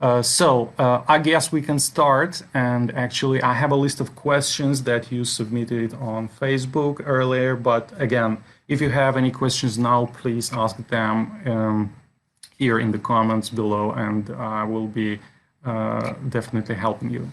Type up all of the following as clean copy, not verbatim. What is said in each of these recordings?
I guess we can start. And actually, I have a list of questions that you submitted on Facebook earlier. But again, if you have any questions now, please ask them here in the comments below, and I will be definitely helping you.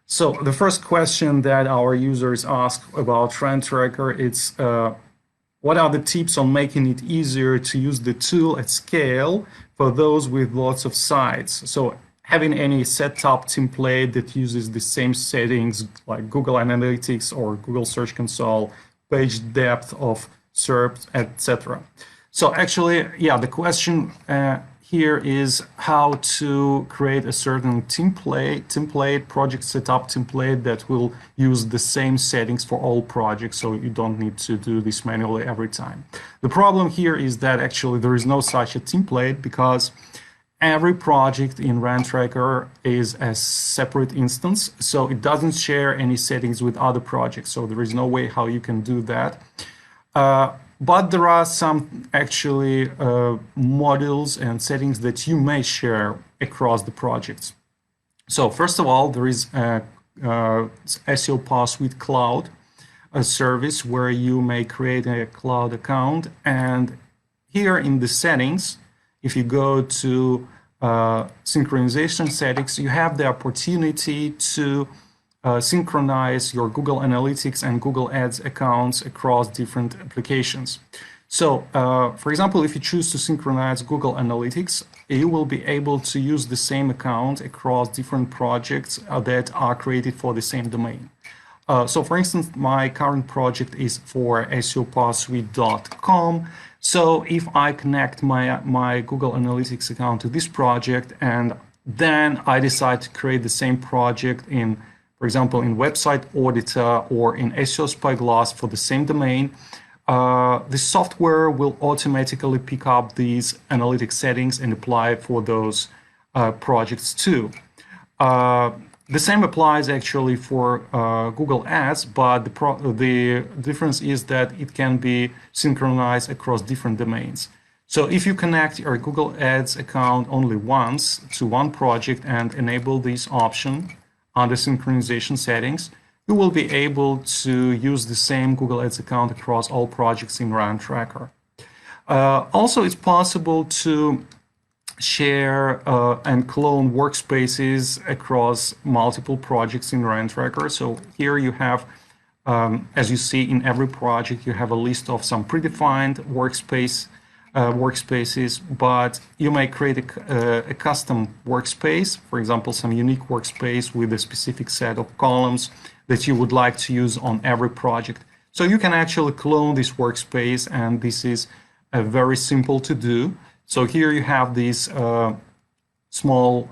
So the first question that our users ask about Trend Tracker, it's what are the tips on making it easier to use the tool at scale for those with lots of sites? So having any setup template that uses the same settings like Google Analytics or Google Search Console, page depth of SERPs, etc. So actually, yeah, the question here is how to create a certain template, project setup template that will use the same settings for all projects, so you don't need to do this manually every time. The problem here is that actually there is no such a template because every project in Rand Tracker is a separate instance, so it doesn't share any settings with other projects, so there is no way how you can do that. But there are some actually modules and settings that you may share across the projects. So first of all, there is a SEO PowerSuite Cloud, a service where you may create a cloud account. And here in the settings, if you go to synchronization settings, you have the opportunity to synchronize your Google Analytics and Google Ads accounts across different applications. So, for example, if you choose to synchronize Google Analytics, you will be able to use the same account across different projects that are created for the same domain. So, for instance, my current project is for SEOPowerSuite.com. So, if I connect my Google Analytics account to this project and then I decide to create the same project in, for example, in Website Auditor or in SEO Spyglass for the same domain, the software will automatically pick up these analytics settings and apply for those projects too. The same applies actually for Google Ads, but the difference is that it can be synchronized across different domains. So if you connect your Google Ads account only once to one project and enable this option under synchronization settings, you will be able to use the same Google Ads account across all projects in Rand Tracker. Also, it's possible to share and clone workspaces across multiple projects in Rand Tracker. So here you have, as you see in every project, you have a list of some predefined workspaces, but you may create a custom workspace, for example, some unique workspace with a specific set of columns that you would like to use on every project. So you can actually clone this workspace, and this is very simple to do. So here you have this small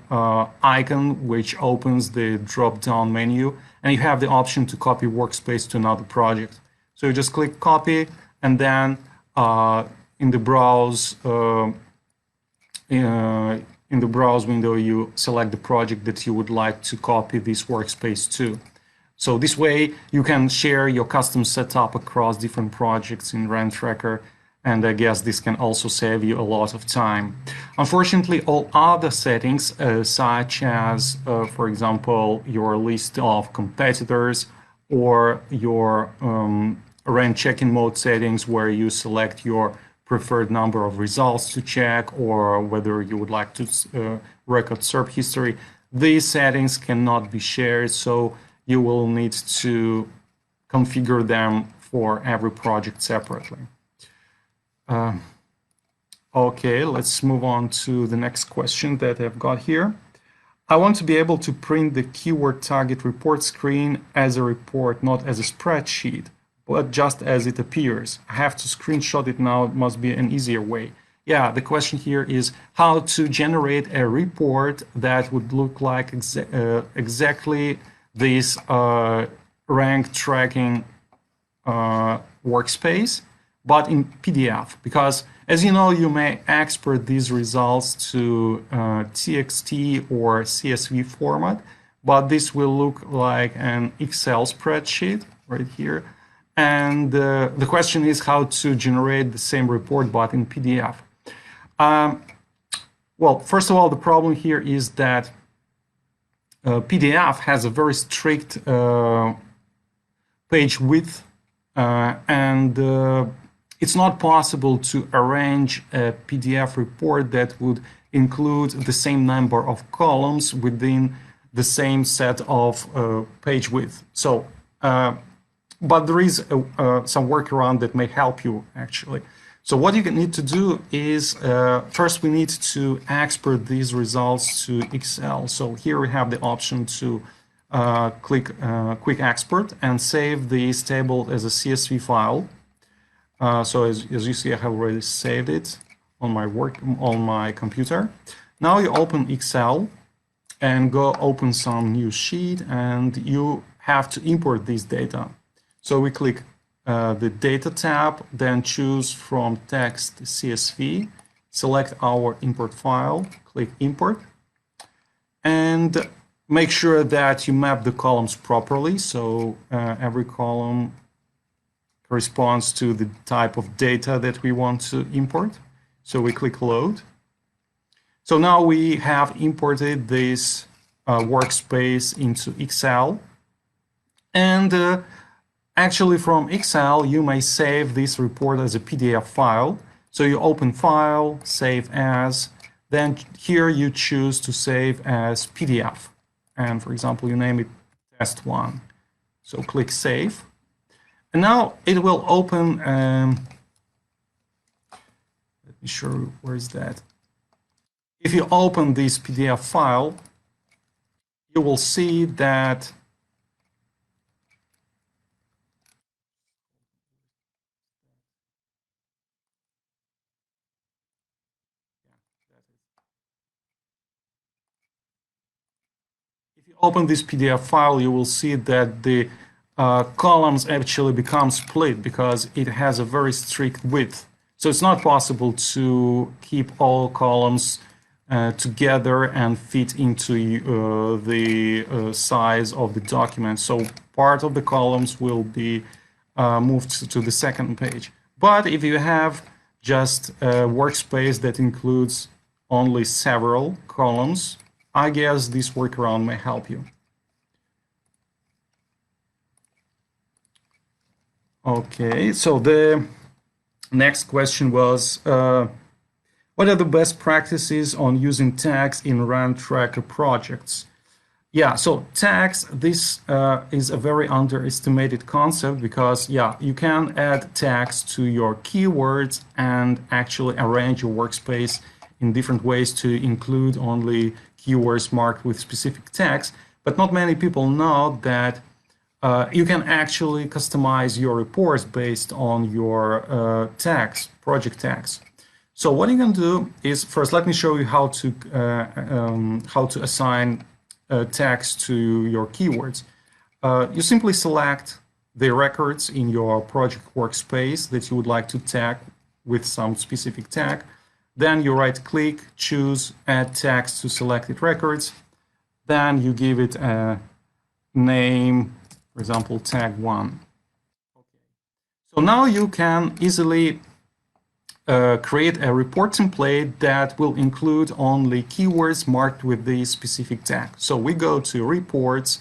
icon which opens the drop-down menu, and you have the option to copy workspace to another project. So you just click copy, and then in the browse window, you select the project that you would like to copy this workspace to. So this way you can share your custom setup across different projects in Rand Tracker, and I guess this can also save you a lot of time. Unfortunately, all other settings, such as, for example, your list of competitors or your Rand check-in mode settings, where you select your preferred number of results to check, or whether you would like to record SERP history, these settings cannot be shared, so you will need to configure them for every project separately. Okay, let's move on to the next question that I've got here. I want to be able to print the keyword target report screen as a report, not as a spreadsheet, but just as it appears. I have to screenshot it now. It must be an easier way. Yeah, the question here is how to generate a report that would look like exactly this rank tracking workspace, but in PDF. Because, as you know, you may export these results to TXT or CSV format, but this will look like an Excel spreadsheet right here. And the question is how to generate the same report, but in PDF. Well, first of all, the problem here is that PDF has a very strict page width, and it's not possible to arrange a PDF report that would include the same number of columns within the same set of page width. So, but there is some workaround that may help you actually. So what you need to do is, first we need to export these results to Excel. So here we have the option to click Quick Export and save this table as a CSV file. So as you see, I have already saved it on my computer. Now you open Excel and go open some new sheet, and you have to import this data. So we click the Data tab, then choose from Text CSV, select our import file, click Import, and make sure that you map the columns properly. So every column corresponds to the type of data that we want to import. So we click Load. So now we have imported this workspace into Excel, and actually, from Excel, you may save this report as a PDF file. So you open File, Save As, then here you choose to save as PDF. And for example, you name it Test 1. So click Save. And now it will open, let me show you, where is that? If you open this PDF file, you will see that if you open this PDF file, you will see that the columns actually become split because it has a very strict width. So it's not possible to keep all columns together and fit into the size of the document. So part of the columns will be moved to the second page. But if you have just a workspace that includes only several columns, I guess this workaround may help you. Okay, so the next question was, what are the best practices on using tags in run tracker projects? Yeah, so tags, this is a very underestimated concept because, yeah, you can add tags to your keywords and actually arrange your workspace in different ways to include only keywords marked with specific tags. But not many people know that you can actually customize your reports based on your tags, project tags. So what you can do is, first let me show you how to assign tags to your keywords. You simply select the records in your project workspace that you would like to tag with some specific tag. Then you right-click, choose Add Tags to Selected Records. Then you give it a name, for example, tag 1. Okay. So now you can easily create a report template that will include only keywords marked with the specific tag. So we go to Reports,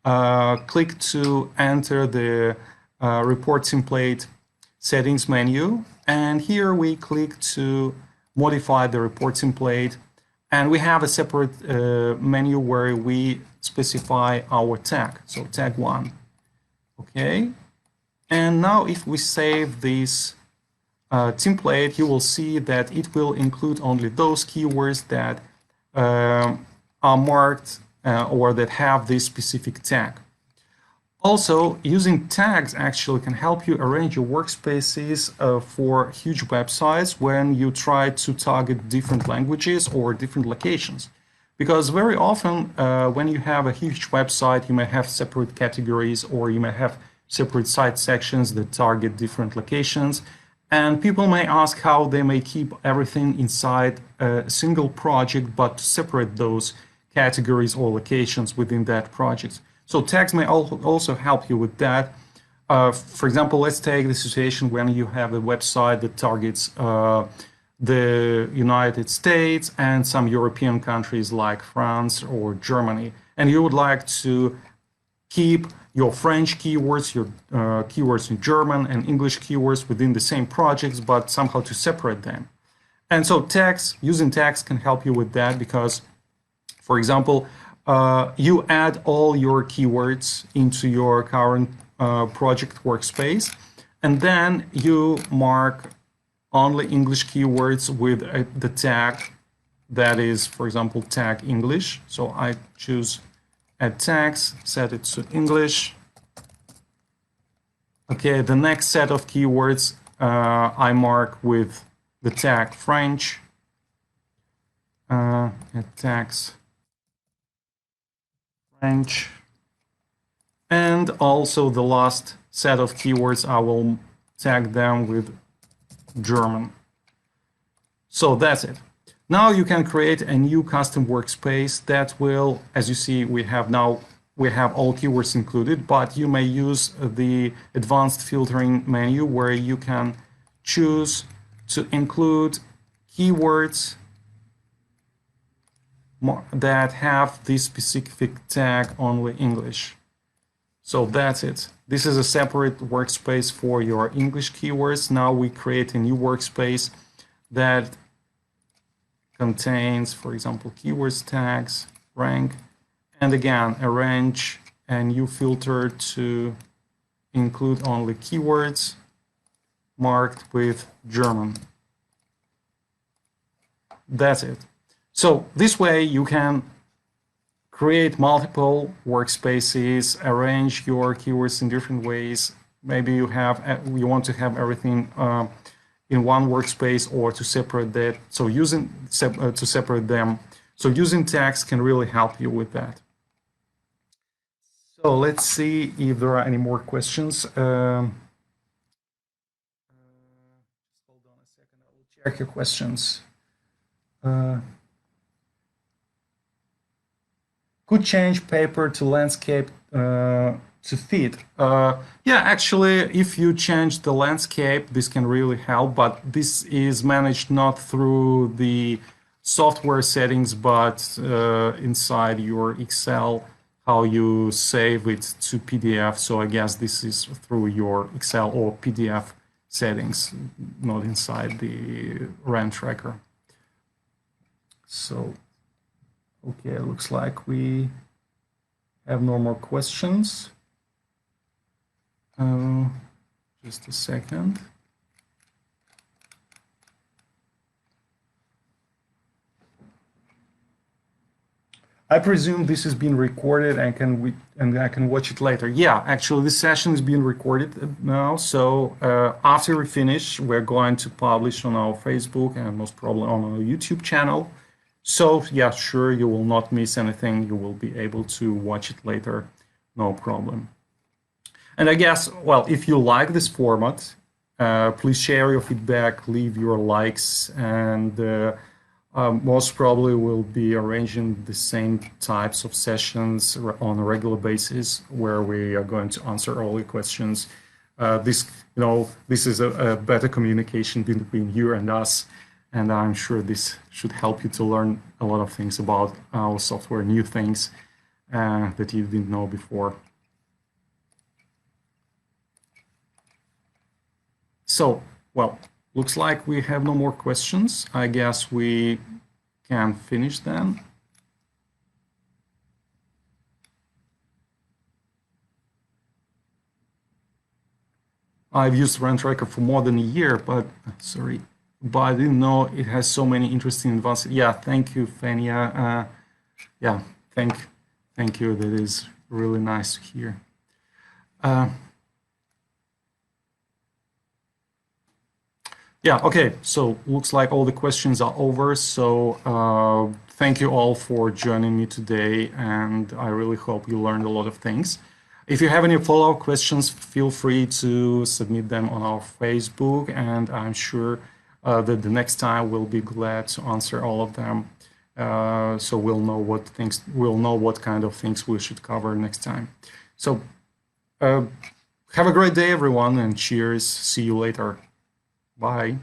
click to enter the report template settings menu, and here we click to modify the report template, and we have a separate menu where we specify our tag, so tag 1. Okay, and now if we save this template, you will see that it will include only those keywords that are marked or that have this specific tag. Also, using tags actually can help you arrange your workspaces for huge websites when you try to target different languages or different locations. Because very often when you have a huge website, you may have separate categories or you may have separate site sections that target different locations. And people may ask how they may keep everything inside a single project, but separate those categories or locations within that project. So tags may also help you with that. For example, let's take the situation when you have a website that targets the United States and some European countries like France or Germany. And you would like to keep your French keywords, your keywords in German and English keywords within the same projects, but somehow to separate them. And so tags, using tags can help you with that because, for example, you add all your keywords into your current project workspace, and then you mark only English keywords with the tag that is, for example, tag English. So I choose add tags, set it to English. Okay, the next set of keywords I mark with the tag French. Add tags French. And also the last set of keywords, I will tag them with German. So that's it. Now you can create a new custom workspace that will, as you see, we have all keywords included, but you may use the advanced filtering menu where you can choose to include keywords that have this specific tag only English. So that's it. This is a separate workspace for your English keywords. Now we create a new workspace that contains, for example, keywords tags, rank, and again, arrange a new filter to include only keywords marked with German. That's it. So this way you can create multiple workspaces, arrange your keywords in different ways. Maybe you want to have everything in one workspace or to separate that. So to separate them. So using tags can really help you with that. So let's see if there are any more questions. Hold on a second, I will check your questions. Could change paper to landscape to fit. Yeah, actually, if you change the landscape, this can really help, but this is managed not through the software settings, but inside your Excel, how you save it to PDF. So I guess this is through your Excel or PDF settings, not inside the RAM tracker. So, okay, it looks like we have no more questions. Just a second. I presume this is being recorded and I can watch it later. Yeah, actually, this session is being recorded now. So after we finish, we're going to publish on our Facebook and most probably on our YouTube channel. So yeah, sure, you will not miss anything. You will be able to watch it later, no problem. And I guess, well, if you like this format, please share your feedback, leave your likes, and most probably we'll be arranging the same types of sessions on a regular basis where we are going to answer all your questions. This is a better communication between you and us. And I'm sure this should help you to learn a lot of things about our software, new things that you didn't know before. So, well, looks like we have no more questions. I guess we can finish then. I've used RunTracker for more than a year, but sorry. But I didn't know it has so many interesting advances. Yeah, thank you, Fania. Yeah, thank you. That is really nice to hear. Yeah, okay, so looks like all the questions are over. So thank you all for joining me today, and I really hope you learned a lot of things. If you have any follow-up questions, feel free to submit them on our Facebook, and I'm sure that the next time we'll be glad to answer all of them. So we'll know what kind of things we should cover next time. So have a great day, everyone, and cheers. See you later. Bye.